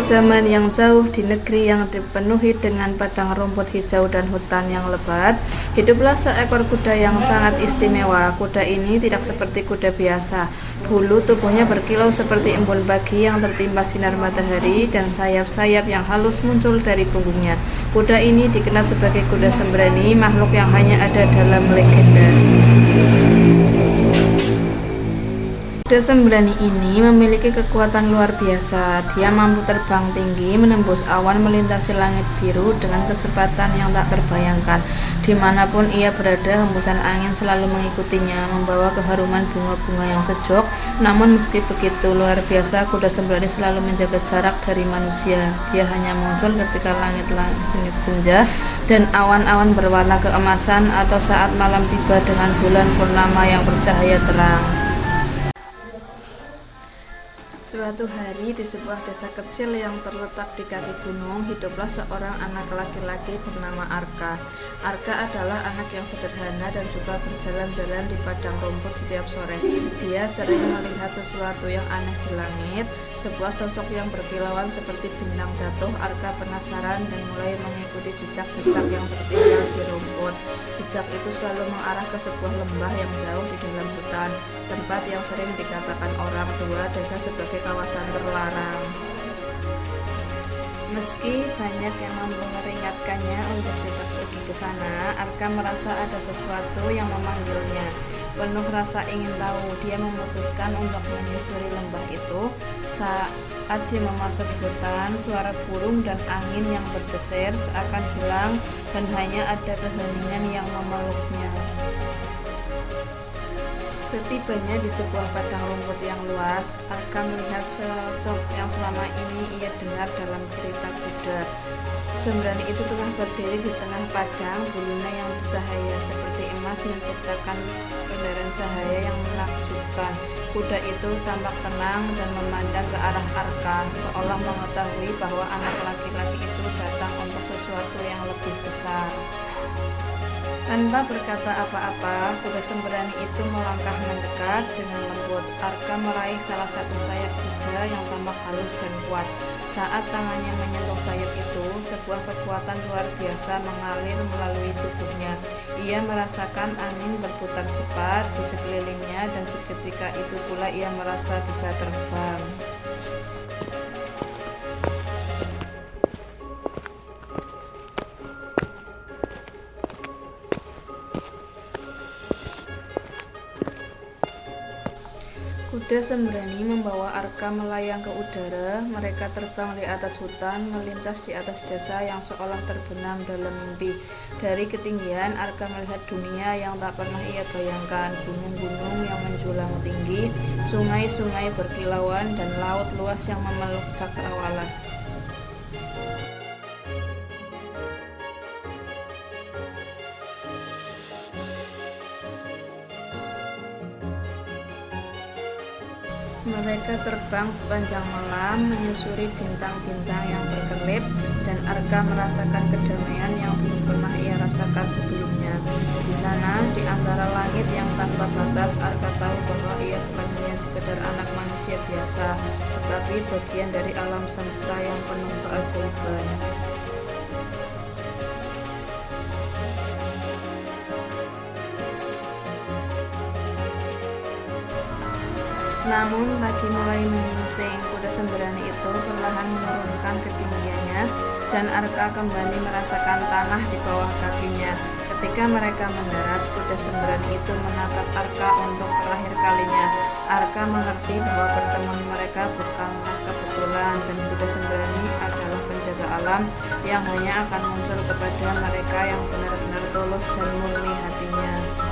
zaman yang jauh di negeri yang dipenuhi dengan padang rumput hijau dan hutan yang lebat, hiduplah seekor kuda yang sangat istimewa. Kuda ini tidak seperti kuda biasa. Bulu tubuhnya berkilau seperti embun pagi yang tertimpa sinar matahari dan sayap-sayap yang halus muncul dari punggungnya. Kuda ini dikenal sebagai kuda sembrani, makhluk yang hanya ada dalam legenda. Kuda sembrani ini memiliki kekuatan luar biasa. Dia mampu terbang tinggi, menembus awan, melintasi langit biru dengan kecepatan yang tak terbayangkan. Dimanapun ia berada, hembusan angin selalu mengikutinya, membawa keharuman bunga-bunga yang sejuk. Namun meski begitu luar biasa, kuda sembrani selalu menjaga jarak dari manusia. Dia hanya muncul ketika langit-langit senja dan awan-awan berwarna keemasan, atau saat malam tiba dengan bulan purnama yang bercahaya terang. Suatu hari di sebuah desa kecil yang terletak di kaki gunung, hiduplah seorang anak laki-laki bernama Arka. Arka adalah anak yang sederhana dan juga berjalan-jalan di padang rumput setiap sore. Dia sering melihat sesuatu yang aneh di langit, sebuah sosok yang berkilauan seperti bintang jatuh. Arka penasaran dan mulai mengikuti jejak-jejak yang tertinggal di rumput. Jejak itu selalu mengarah ke sebuah lembah yang jauh di dalam hutan, tempat yang sering dikatakan orang tua desa sebagai kawasan terlarang. Meski banyak yang memperingatkannya untuk tidak pergi ke sana, Arka merasa ada sesuatu yang memanggilnya. Penuh rasa ingin tahu, dia memutuskan untuk menyusuri lembah itu. Saat dia memasuki hutan, suara burung dan angin yang berdesir seakan hilang dan hanya ada keheningan yang memeluknya. Setibanya di sebuah padang rumput yang luas, Arka melihat sosok yang selama ini ia dengar dalam cerita kuda sembrani itu tengah berdiri di tengah padang. Bulunya yang bercahaya seperti emas menciptakan rendaran cahaya yang menakjubkan. Kuda itu tampak tenang dan memandang ke arah Arka, seolah mengetahui bahwa anak laki-laki itu datang untuk sesuatu yang lebih besar. Tanpa berkata apa-apa, kuda sembrani itu melangkah mendekat dengan lembut. Arka meraih salah satu sayap kuda yang tampak halus dan kuat. Saat tangannya menyentuh sayap itu, sebuah kekuatan luar biasa mengalir melalui tubuhnya. Ia merasakan angin berputar cepat di sekelilingnya dan seketika itu pula ia merasa bisa terbang. Kuda sembrani membawa Arka melayang ke udara. Mereka terbang di atas hutan, melintas di atas desa yang seolah terbenam dalam mimpi. Dari ketinggian, Arka melihat dunia yang tak pernah ia bayangkan. Gunung-gunung yang menjulang tinggi, sungai-sungai berkilauan, dan laut luas yang memeluk cakrawala. Mereka terbang sepanjang malam, menyusuri bintang-bintang yang berkelip, dan Arka merasakan kedamaian yang belum pernah ia rasakan sebelumnya. Di sana, di antara langit yang tanpa batas, Arka tahu bahwa ia bukan hanya sekedar anak manusia biasa, tetapi bagian dari alam semesta yang penuh keajaiban. Namun pagi mulai menyingsing, kuda sembrani itu perlahan menurunkan ketinggiannya dan Arka kembali merasakan tanah di bawah kakinya. Ketika mereka mendarat, kuda sembrani itu menatap Arka untuk terakhir kalinya. Arka mengerti bahwa pertemuan mereka bukanlah kebetulan dan kuda sembrani adalah penjaga alam yang hanya akan muncul kepada mereka yang benar-benar tulus dan murni hatinya.